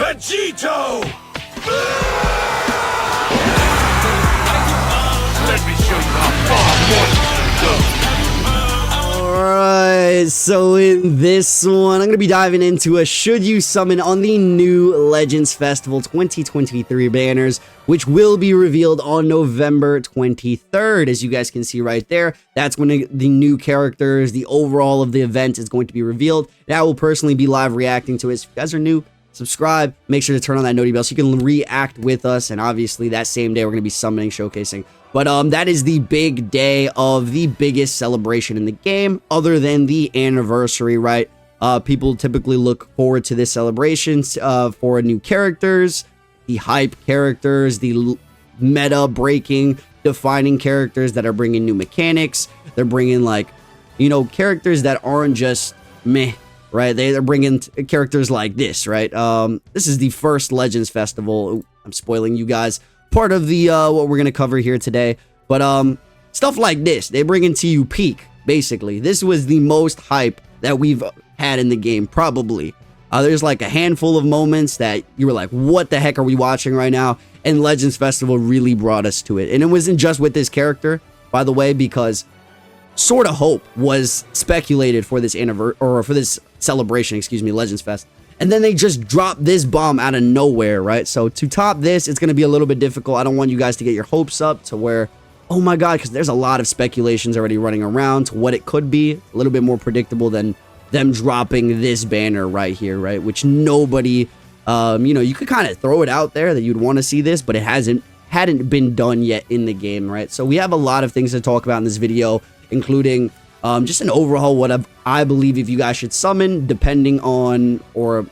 Vegito! Let me show you how far more you can go. Alright, so in this one, I'm going to be diving into a should you summon on the new Legends Festival 2023 banners, which will be revealed on November 23rd. As you guys can see right there, that's when the new characters, the overall of the event is going to be revealed. That will personally be live reacting to it. So if you guys are new, subscribe, make sure to turn on that noti bell so you can react with us, and obviously that same day we're going to be summoning, showcasing. But that is the big day of the biggest celebration in the game, other than the anniversary, right? People typically look forward to this celebration for new characters, the hype characters, the meta-breaking, defining characters that are bringing new mechanics. They're bringing, like, you know, characters that aren't just meh, right? They're bringing characters like this, right? This is the first Legends Festival. Ooh, I'm spoiling you guys. Part of the what we're gonna cover here today, but stuff like this, they bring into you peak. Basically, this was the most hype that we've had in the game, probably. There's like a handful of moments that you were like, what the heck are we watching right now? And Legends Festival really brought us to it. And it wasn't just with this character, by the way, because Sword of Hope was speculated for this for this celebration, excuse me, Legends Fest. And then they just dropped this bomb out of nowhere, right? So to top this, it's going to be a little bit difficult. I don't want you guys to get your hopes up to where, oh my god, because there's a lot of speculations already running around to what it could be. A little bit more predictable than them dropping this banner right here, right? Which nobody, you know, you could kind of throw it out there that you'd want to see this, but it hadn't been done yet in the game, right? So we have a lot of things to talk about in this video, including just an overhaul what I believe if you guys should summon, depending on, or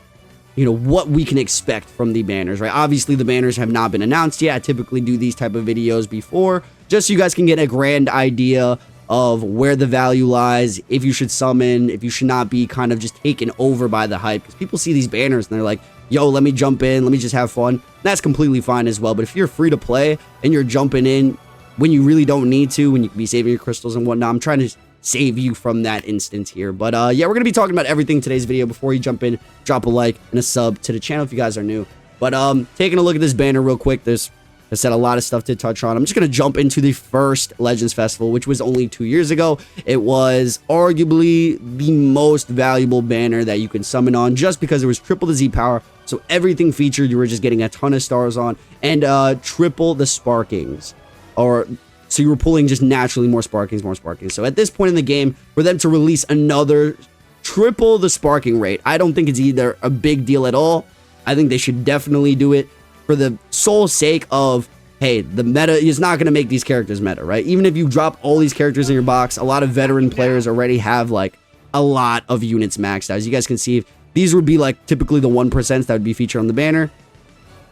you know, what we can expect from the banners, right? Obviously the banners have not been announced yet. I typically do these type of videos before, just so you guys can get a grand idea of where the value lies, if you should summon, if you should not be kind of just taken over by the hype, because people see these banners and they're like, yo, let me jump in, let me just have fun. That's completely fine as well. But if you're free to play and you're jumping in when you really don't need to, when you can be saving your crystals and whatnot, I'm trying to save you from that instance here. But yeah, we're gonna be talking about everything in today's video. Before you jump in, drop a like and a sub to the channel if you guys are new. But taking a look at this banner real quick, there's, I said, a lot of stuff to touch on. I'm just gonna jump into the first Legends Festival, which was only 2 years ago. It was arguably the most valuable banner that you can summon on, just because it was triple the Z power, so everything featured, you were just getting a ton of stars on, and triple the sparkings, or so you were pulling just naturally more sparkings, more sparkings. So at this point in the game, for them to release another triple the sparking rate, I don't think it's either a big deal at all. I think they should definitely do it for the sole sake of, hey, the meta is not going to make these characters meta, right? Even if you drop all these characters in your box, a lot of veteran players already have like a lot of units maxed out. As you guys can see, these would be like typically the 1% that would be featured on the banner.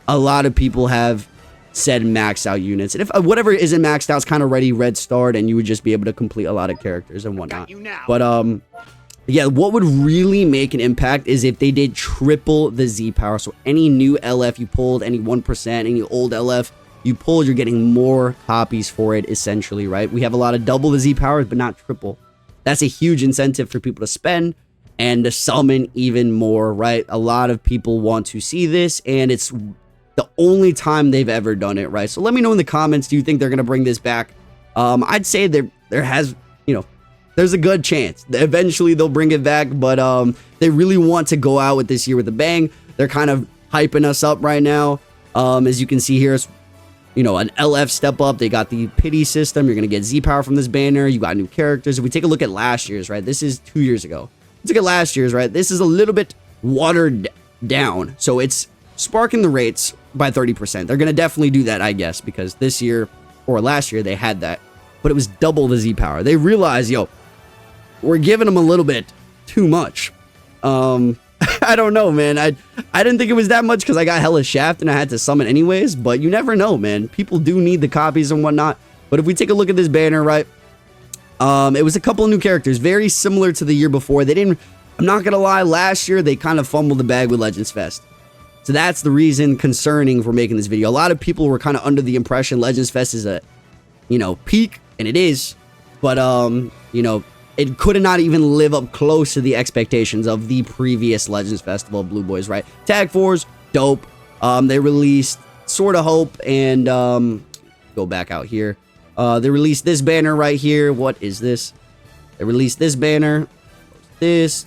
A lot of people have said maxed out units, and if whatever isn't maxed out is kind of ready red starred, and you would just be able to complete a lot of characters and whatnot. But yeah, what would really make an impact is if they did triple the Z power. So any new LF you pulled, any 1%, any old LF you pulled, you're getting more copies for it, essentially, right? We have a lot of double the Z powers, but not triple. That's a huge incentive for people to spend and to summon even more, right? A lot of people want to see this, and it's the only time they've ever done it, right? So let me know in the comments, do you think they're going to bring this back? I'd say there has, you know, there's a good chance that eventually they'll bring it back, but they really want to go out with this year with a bang. They're kind of hyping us up right now. As you can see here, it's, you know, an LF step up. They got the pity system. You're going to get Z power from this banner. You got new characters. If we take a look at last year's, right? This is 2 years ago. Let's look at last year's, right? This is a little bit watered down. So it's sparking the rates by 30%. They're going to definitely do that, I guess, because this year or last year they had that, but it was double the Z power. They realized, yo, we're giving them a little bit too much. I don't know, man. I didn't think it was that much because I got hella shaft and I had to summon anyways, but you never know, man. People do need the copies and whatnot. But if we take a look at this banner, right, it was a couple of new characters, very similar to the year before. They didn't, I'm not gonna lie, last year they kind of fumbled the bag with Legends Fest. So that's the reason concerning for making this video. A lot of people were kind of under the impression Legends Fest is a, you know, peak, and it is, but you know, it could not even live up close to the expectations of the previous Legends Festival of Blue Boys, right? Tag 4s dope. They released Sword of Hope and go back out here. They released this banner right here. What is this? They released this banner. This.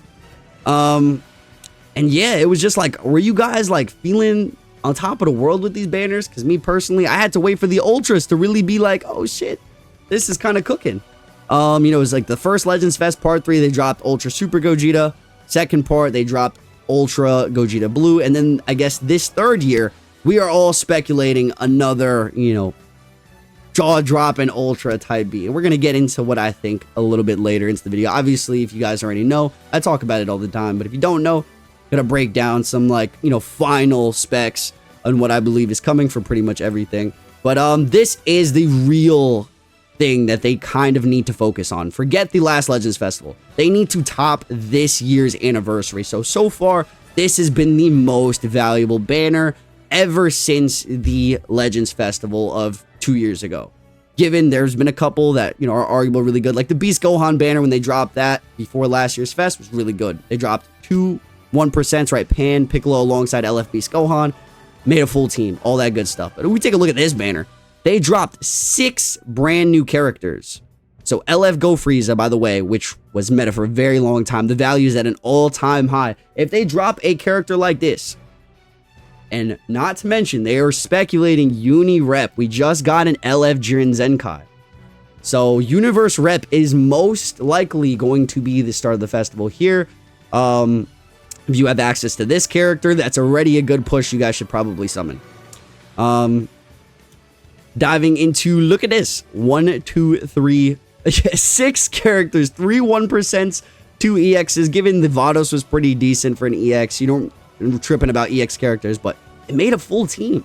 And yeah, it was just like, were you guys like feeling on top of the world with these banners? Because me personally, I had to wait for the Ultras to really be like, oh shit, this is kind of cooking. You know, it was like the first Legends Fest Part 3, they dropped Ultra Super Gogeta. Second part, they dropped Ultra Gogeta Blue. And then I guess this third year, we are all speculating another, you know, jaw-dropping Ultra Type B. And we're going to get into what I think a little bit later into the video. Obviously, if you guys already know, I talk about it all the time. But if you don't know, I'm going to break down some, like, you know, final specs on what I believe is coming for pretty much everything. But this is the real thing that they kind of need to focus on. Forget the last Legends Festival. They need to top this year's anniversary. So far, this has been the most valuable banner ever since the Legends Festival of 2 years ago. Given there's been a couple that, you know, are arguable really good. Like the Beast Gohan banner, when they dropped that before last year's fest, was really good. They dropped 1%, right? Pan, Piccolo alongside LF Beast Gohan. Made a full team. All that good stuff. But if we take a look at this banner, they dropped 6 brand new characters. So LF Go Frieza, by the way, which was meta for a very long time. The value is at an all-time high. If they drop a character like this, and not to mention, they are speculating Uni Rep. We just got an LF Jiren Zenkai. So Universe Rep is most likely going to be the start of the festival here. If you have access to this character, that's already a good push. You guys should probably summon. Diving into, look at this. 1, 2, 3, 6 characters. 3 1%, 2 EXs. Given the Vados was pretty decent for an EX. You don't tripping about EX characters, but it made a full team.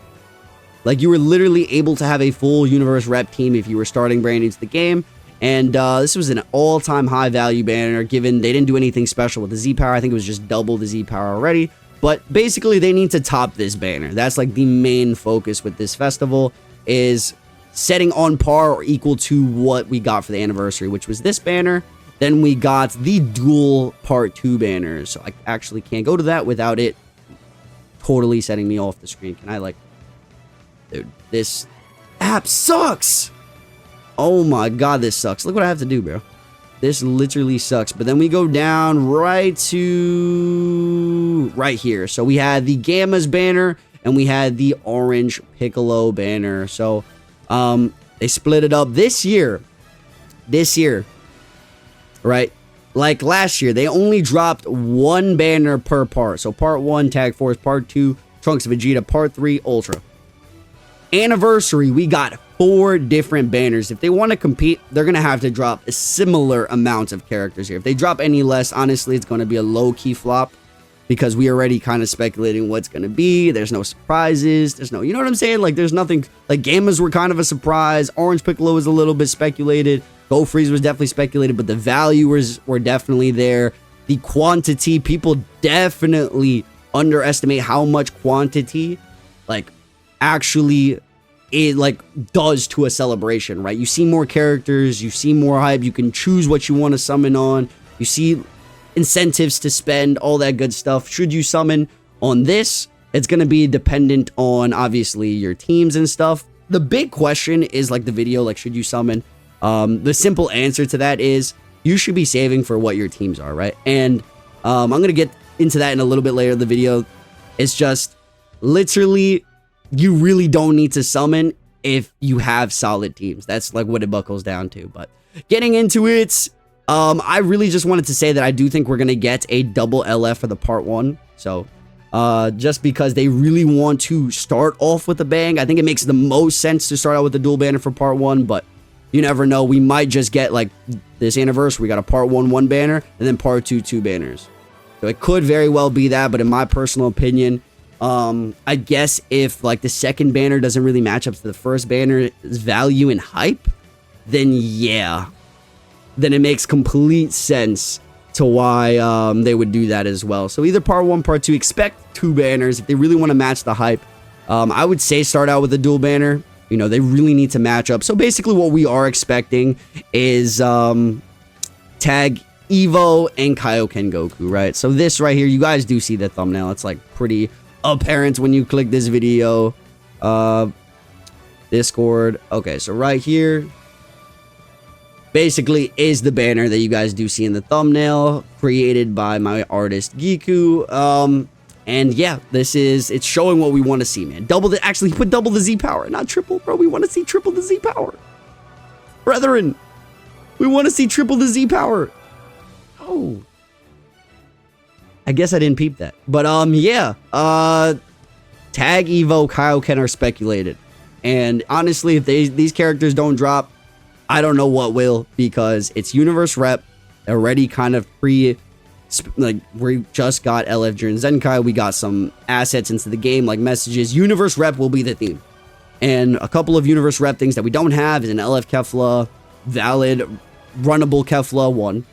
Like, you were literally able to have a full Universe Rep team if you were starting brand new to the game. And this was an all-time high value banner, given they didn't do anything special with the Z power. I think it was just double the Z power already. But basically, they need to top this banner. That's like the main focus with this festival, is setting on par or equal to what we got for the anniversary, which was this banner. Then we got the dual part 2 banners. So I actually can't go to that without it totally setting me off the screen. Can I, like... Dude, this app sucks! Oh my god, this sucks. Look what I have to do, bro. This literally sucks. But then we go down right to... right here. So we had the Gammas banner, and we had the Orange Piccolo banner. So, they split it up this year. Right? Like last year, they only dropped 1 banner per part. So part 1, Tag Force. Part 2, Trunks of Vegeta. Part 3, Ultra. Anniversary, we got 4 different banners. If they want to compete, they're going to have to drop a similar amount of characters here. If they drop any less, honestly, it's going to be a low-key flop. Because we already kind of speculating what's going to be. There's no surprises. There's no, you know what I'm saying? Like, there's nothing, like, Gammas were kind of a surprise. Orange Piccolo was a little bit speculated. Go Freeze was definitely speculated, but the valuers were definitely there. The quantity, people definitely underestimate how much quantity, like, actually it, like, does to a celebration, right? You see more characters, you see more hype, you can choose what you want to summon on. You see incentives to spend, all that good stuff. Should you summon on this, it's going to be dependent on, obviously, your teams and stuff. The big question is, like, the video, like, should you summon? The simple answer to that is you should be saving for what your teams are, right? And I'm going to get into that in a little bit later in the video. It's just literally you really don't need to summon if you have solid teams. That's like what it buckles down to. But getting into it, I really just wanted to say that I do think we're going to get a double LF for the part 1. So just because they really want to start off with a bang, I think it makes the most sense to start out with the dual banner for part 1, but you never know. We might just get, like, this anniversary. We got a part 1 banner, and then part 2 banners. So it could very well be that, but in my personal opinion, I guess if, like, the second banner doesn't really match up to the first banner's value and hype, then yeah. Then it makes complete sense to why they would do that as well. So either part 1, part 2, expect 2 banners. If they really want to match the hype, I would say start out with a dual banner. You know, they really need to match up. So basically what we are expecting is Tag Evo and Kaioken Goku, right? So this right here, you guys do see the thumbnail. It's like pretty apparent when you click this video. Discord. Okay, so right here basically is the banner that you guys do see in the thumbnail, created by my artist Giku. And yeah, it's showing what we want to see, man. Actually put double the Z power, not triple, bro. We want to see triple the Z power. Brethren, we want to see triple the Z power. Oh, I guess I didn't peep that. But yeah, Tag, Evo, Kaioken are speculated. And honestly, if these characters don't drop, I don't know what will, because it's Universe Rep, already kind of we just got LF during Zenkai, we got some assets into the game, like messages. Universe Rep will be the theme. And a couple of Universe Rep things that we don't have is an LF Kefla, valid, runnable Kefla 1.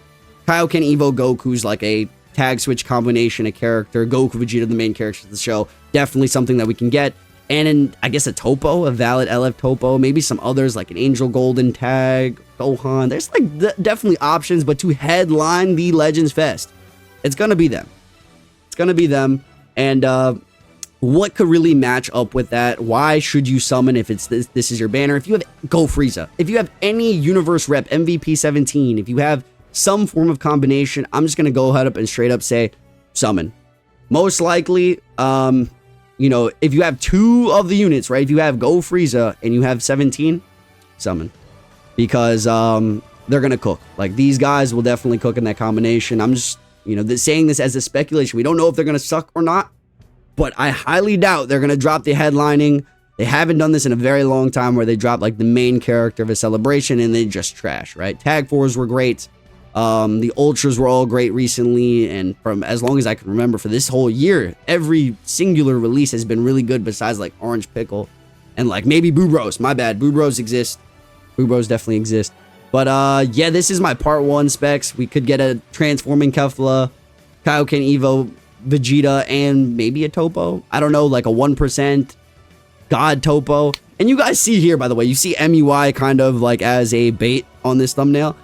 Kaioken Evo Goku's like a tag switch combination, a character. Goku Vegeta, the main characters of the show. Definitely something that we can get. And I guess a Topo, a valid LF Topo, maybe some others like an Angel Golden tag, Gohan. There's like definitely options, but to headline the Legends Fest, it's going to be them. It's going to be them. And what could really match up with that? Why should you summon if it's this is your banner? If you have Go Frieza, if you have any Universe Rep, MVP 17, if you have some form of combination, I'm just going to go ahead up and straight up say summon. Most likely, you know, if you have 2 of the units, right? If you have Go Frieza and you have 17, summon. Because they're going to cook. Like, these guys will definitely cook in that combination. I'm just, you know, saying this as a speculation. We don't know if they're going to suck or not. But I highly doubt they're going to drop the headlining. They haven't done this in a very long time where they drop, like, the main character of a celebration and they just trash, right? Tag 4s were great. The Ultras were all great recently, and from as long as I can remember for this whole year, every singular release has been really good besides like Orange Pickle and like maybe Boo Bros. My bad, Boo Bros exist. Boo Bros definitely exist. But yeah, this is my part 1 specs. We could get a transforming Kefla, Kaioken Evo, Vegeta, and maybe a Topo. I don't know, like a 1% God Topo. And you guys see here, by the way, you see MUI kind of like as a bait on this thumbnail.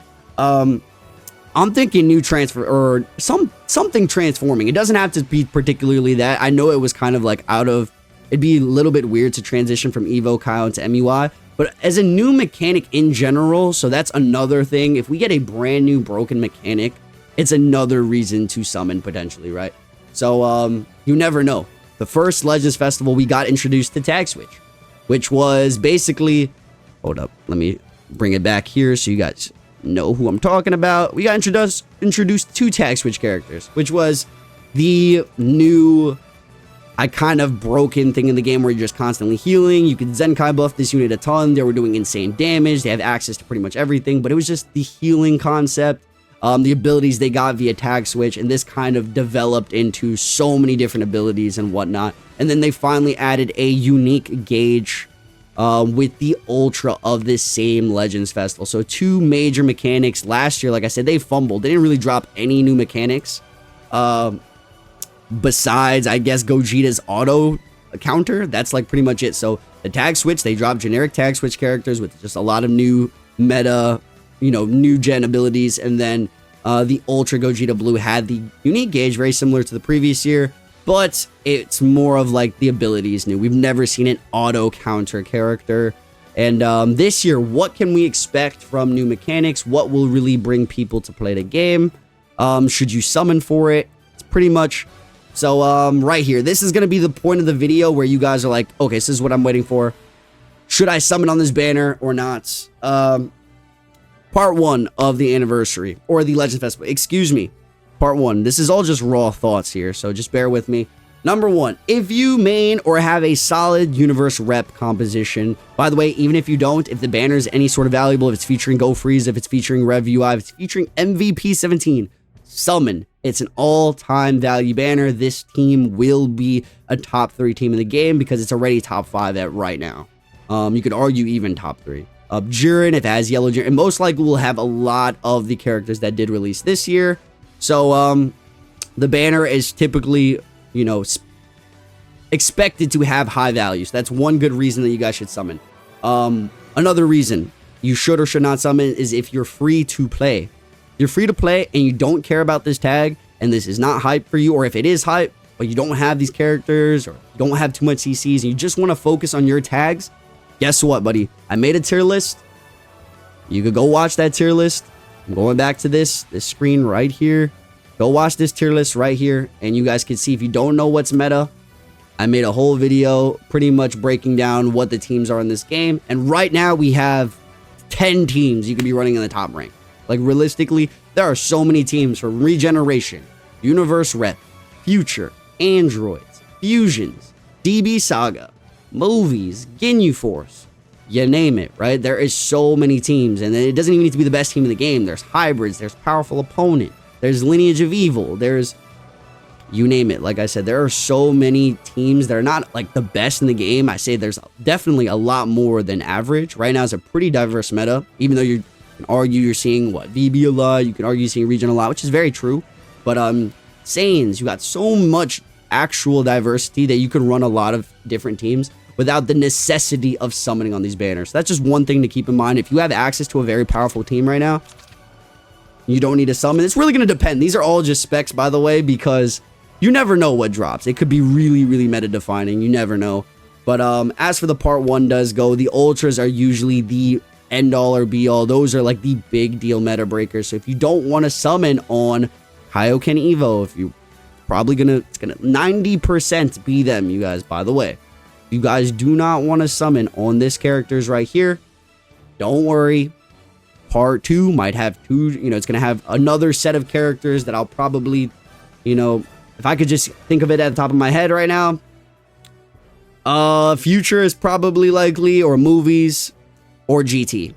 I'm thinking new transfer or something transforming. It doesn't have to be particularly that. I know it was kind of like it'd be a little bit weird to transition from Evo, Kaio to MUI, but as a new mechanic in general, so that's another thing. If we get a brand new broken mechanic, it's another reason to summon potentially, right? So you never know. The first Legends Festival, we got introduced to Tag Switch, which was basically, hold up, let me bring it back here so you guys know who I'm talking about. We got introduced to Tag Switch characters, which was the new kind of broken thing in the game where you're just constantly healing. You could Zenkai buff this unit a ton. They were doing insane damage. They have access to pretty much everything, but it was just the healing concept, the abilities they got via Tag Switch, and this kind of developed into so many different abilities and whatnot. And then they finally added a unique gauge with the Ultra of this same Legends Festival. So 2 major mechanics. Last year, like I said, they fumbled. They didn't really drop any new mechanics. Besides, I guess, Gogeta's auto counter. That's like pretty much it. So the Tag Switch, they dropped generic Tag Switch characters with just a lot of new meta, you know, new gen abilities. And then the Ultra Gogeta Blue had the unique gauge, very similar to the previous year. But it's more of like the abilities new. We've never seen an auto counter character. And this year, what can we expect from new mechanics? What will really bring people to play the game? Should you summon for it? It's pretty much... So right here, this is going to be the point of the video where you guys are like, okay, this is what I'm waiting for. Should I summon on this banner or not? Part 1 of the anniversary, or the Legends Festival. Excuse me. Part 1. This is all just raw thoughts here, so just bear with me. Number 1, if you main or have a solid Universe Rep composition, by the way, even if you don't, if the banner is any sort of valuable, if it's featuring Go Freeze, if it's featuring Rev UI, if it's featuring MVP 17, summon. It's an all-time value banner. This team will be a top 3 team in the game because it's already top 5 at right now. You could argue even top 3. Jiren, if it has yellow Jiren, and most likely will have a lot of the characters that did release this year. So, the banner is typically, you know, expected to have high values. That's one good reason that you guys should summon. Another reason you should or should not summon is if you're free to play. You're free to play and you don't care about this tag and this is not hype for you, or if it is hype, but you don't have these characters or you don't have too much CCs and you just want to focus on your tags, guess what, buddy? I made a tier list. You could go watch that tier list. I'm going back to this screen right here. Go watch this tier list right here, and you guys can see if you don't know what's meta. I made a whole video pretty much breaking down what the teams are in this game, and right now we have 10 teams you could be running in the top rank. Like, realistically, there are so many teams from Regeneration, Universe Rep, Future, Androids, Fusions, DB Saga, Movies, Ginyu Force, you name it, right? There is so many teams, and it doesn't even need to be the best team in the game. There's Hybrids, there's Powerful Opponent, there's Lineage of Evil, there's, you name it. Like I said, there are so many teams that are not like the best in the game. I say there's definitely a lot more than average. Right now it's a pretty diverse meta, even though you can argue you're seeing what, VB a lot, you can argue you're seeing Regen a lot, which is very true. But Saiyans, you got so much actual diversity that you can run a lot of different teams without the necessity of summoning on these banners. That's just one thing to keep in mind. If you have access to a very powerful team right now, you don't need to summon. It's really going to depend. These are all just specs, by the way, because you never know what drops. It could be really, really meta defining. You never know. But as for the part 1 does go, the ultras are usually the end all or be all. Those are like the big deal meta breakers. So if you don't want to summon on Kaioken Evo, if you probably it's gonna 90% be them, you guys, by the way. If you guys do not want to summon on this characters right here, don't worry. Part 2 might have two, it's gonna have another set of characters that I'll probably, if I could just think of it at the top of my head right now, Future is probably likely, or Movies, or GT.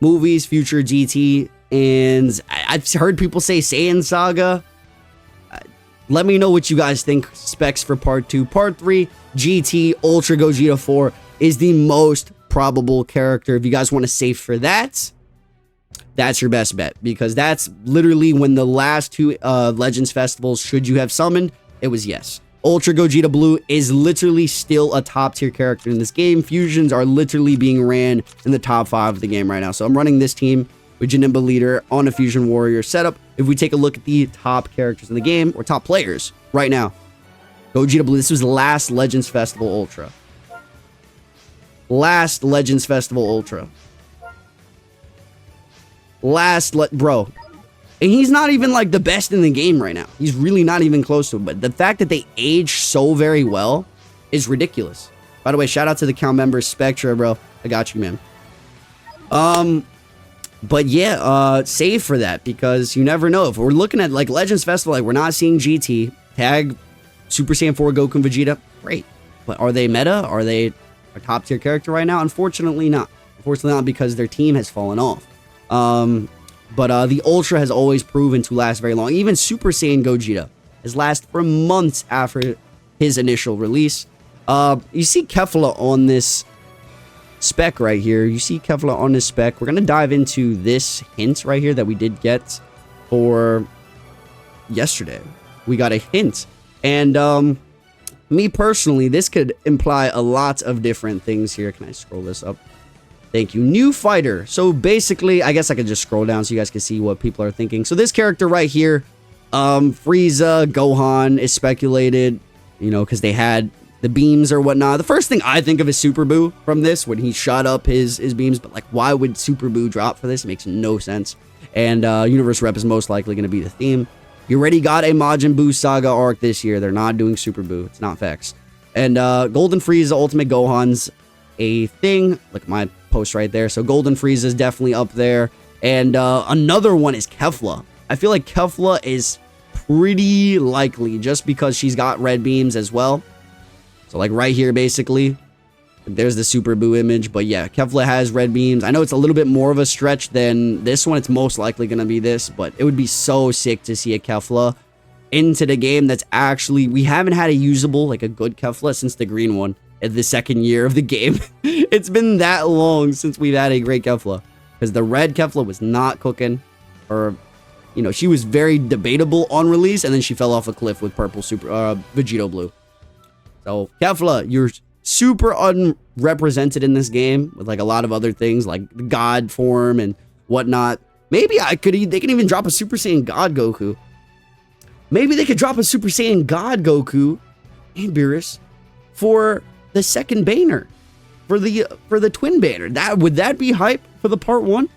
Movies, Future, GT, and I've heard people say Saiyan Saga. Let me know what you guys think specs for part 2. Part 3, GT, Ultra Gogeta 4 is the most probable character. If you guys want to save for that, that's your best bet, because that's literally when the last 2 Legends Festivals, should you have summoned, it was yes. Ultra Gogeta Blue is literally still a top tier character in this game. Fusions are literally being ran in the top 5 of the game right now. So I'm running this team with Janemba Leader on a Fusion Warrior setup. If we take a look at the top characters in the game, or top players right now, Gogeta Blue, this was the last Legends Festival Ultra. Last Legends Festival Ultra. Bro. And he's not even like the best in the game right now. He's really not even close to it. But the fact that they age so very well is ridiculous. By the way, shout out to the account member Spectra, bro. I got you, man. But yeah, save for that, because you never know. If we're looking at like Legends Festival, like we're not seeing GT, tag Super Saiyan 4 Goku and Vegeta, great. But are they meta? Are they a top tier character right now? Unfortunately not. Unfortunately not, because their team has fallen off. But the Ultra has always proven to last very long. Even Super Saiyan Gogeta has lasted for months after his initial release. You see Kefla on this spec right here. You see Kefla on this spec. We're going to dive into this hint right here that we did get for yesterday. We got a hint. And me personally, this could imply a lot of different things here. Can I scroll this up? Thank you. New fighter. So basically, I guess I could just scroll down so you guys can see what people are thinking. So this character right here, Frieza, Gohan is speculated, because they had the beams or whatnot. The first thing I think of is Super Buu from this, when he shot up his beams. But like, why would Super Buu drop for this? It makes no sense. And Universe Rep is most likely going to be the theme. You already got a Majin Buu Saga arc this year. They're not doing Super Buu. It's not facts. And Golden Frieza Ultimate Gohan's a thing. Look at my post right there. So Golden Frieza is definitely up there. And another one is Kefla. I feel like Kefla is pretty likely, just because she's got red beams as well. So like right here, basically, there's the Super Buu image. But yeah, Kefla has red beams. I know it's a little bit more of a stretch than this one. It's most likely going to be this, but it would be so sick to see a Kefla into the game that's actually, we haven't had a usable, like a good Kefla since the green one in the second year of the game. It's been that long since we've had a great Kefla, because the red Kefla was not cooking, or she was very debatable on release, and then she fell off a cliff with purple Vegito Blue. So Kefla, you're super unrepresented in this game with like a lot of other things like the God form and whatnot. Maybe they can even drop a Super Saiyan God Goku. Maybe they could drop a Super Saiyan God Goku and Beerus for the second banner, for the twin banner. Would that be hype for the part 1?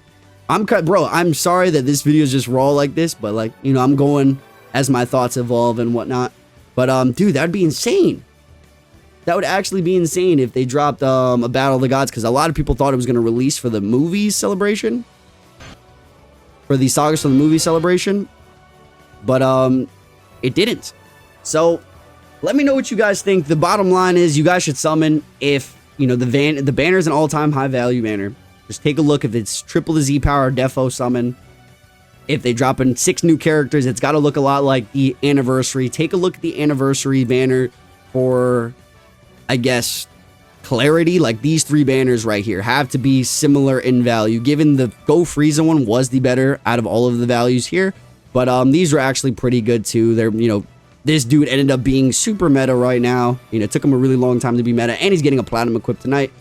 Bro, I'm sorry that this video is just raw like this, but like, you know, I'm going as my thoughts evolve and whatnot. But dude, that'd be insane. That would actually be insane if they dropped a Battle of the Gods, because a lot of people thought it was going to release for the movie celebration, for the Sagas from the movie celebration, but it didn't. So let me know what you guys think. The bottom line is you guys should summon if, you know, the banner is an all-time high value banner. Just take a look if it's triple the Z power defo summon. If they drop in 6 new characters, it's got to look a lot like the anniversary. Take a look at the anniversary banner for, I guess, clarity. Like these 3 banners right here have to be similar in value, given the Go Frieza one was the better out of all of the values here. But these are actually pretty good too. They're, you know, this dude ended up being super meta right now. You know, it took him a really long time to be meta, and he's getting a platinum equip tonight.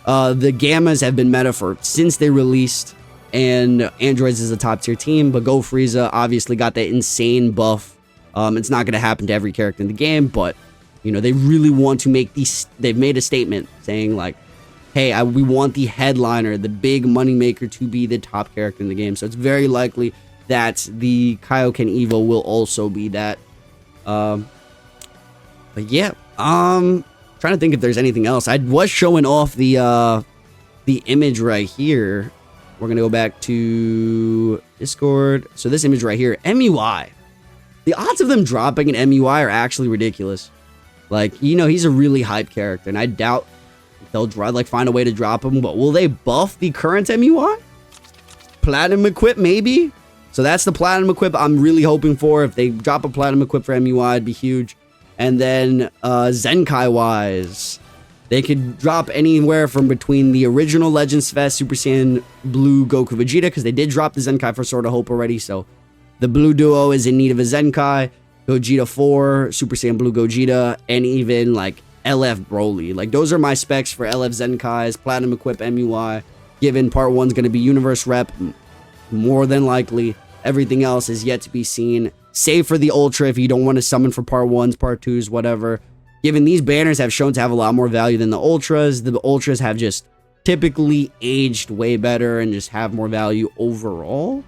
The Gammas have been meta since they released, and Androids is a top tier team, but Go Frieza obviously got that insane buff. It's not going to happen to every character in the game, but, you know, they really want to make these, they've made a statement saying like, hey, we want the headliner, the big moneymaker to be the top character in the game. So it's very likely that the Kaioken Evo will also be that. But yeah, trying to think if there's anything else. I was showing off the image right here. We're gonna go back to Discord. So this image right here, MUI. The odds of them dropping an MUI are actually ridiculous. Like, you know, he's a really hype character, and I doubt they'll like find a way to drop him. But will they buff the current MUI? Platinum equip, maybe. So that's the platinum equip I'm really hoping for. If they drop a platinum equip for MUI, it'd be huge. And then Zenkai wise, they could drop anywhere from between the original Legends Fest Super Saiyan Blue Goku Vegeta, because they did drop the Zenkai for Sword of Hope already. So the Blue Duo is in need of a Zenkai. Gogeta 4, Super Saiyan Blue Gogeta, and even like LF Broly. Like those are my specs for LF Zenkais, platinum equip MUI. Given part 1's going to be Universe Rep, more than likely. Everything else is yet to be seen. Save for the Ultra if you don't want to summon for part 1s, part 2s, whatever. Given these banners have shown to have a lot more value than the Ultras have just typically aged way better and just have more value overall.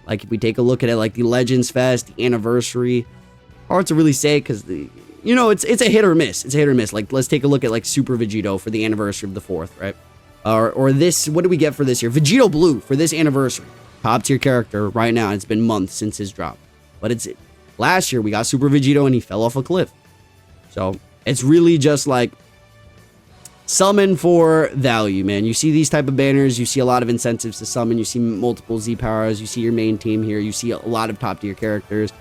Like if we take a look at it, like the Legends Fest, the Anniversary, hard to really say because you know, it's a hit or miss. It's a hit or miss. Like let's take a look at like Super Vegito for the Anniversary of the 4th, right? Or this, what do we get for this year? Vegito Blue for this Anniversary. Top tier character right now. It's been months since his drop. But last year we got Super Vegito and he fell off a cliff. So it's really just like summon for value, man. You see these type of banners, you see a lot of incentives to summon, you see multiple Z powers, you see your main team here, you see a lot of top tier characters.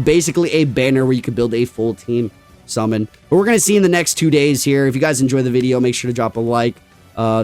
Basically a banner where you could build a full team summon. But we're gonna see in the next 2 days here. If you guys enjoy the video, make sure to drop a like,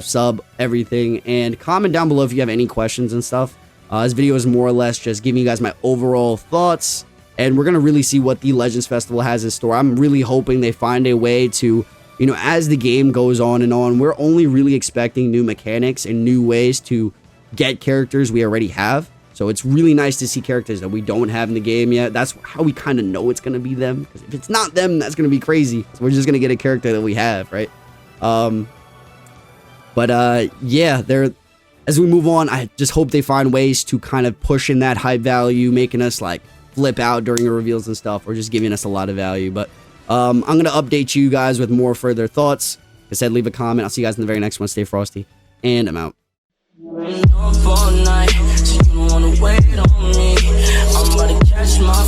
sub, everything, and comment down below if you have any questions and stuff. This video is more or less just giving you guys my overall thoughts, and we're going to really see what the Legends Festival has in store. I'm really hoping they find a way to, you know, as the game goes on and on, we're only really expecting new mechanics and new ways to get characters we already have. So it's really nice to see characters that we don't have in the game yet. That's how we kind of know it's going to be them, because if it's not them, that's going to be crazy. So we're just going to get a character that we have, right? Yeah, as we move on, I just hope they find ways to kind of push in that high value, making us like flip out during the reveals and stuff, or just giving us a lot of value. But I'm going to update you guys with more further thoughts. Like I said, leave a comment. I'll see you guys in the very next one. Stay frosty, and I'm out. I'm about to catch my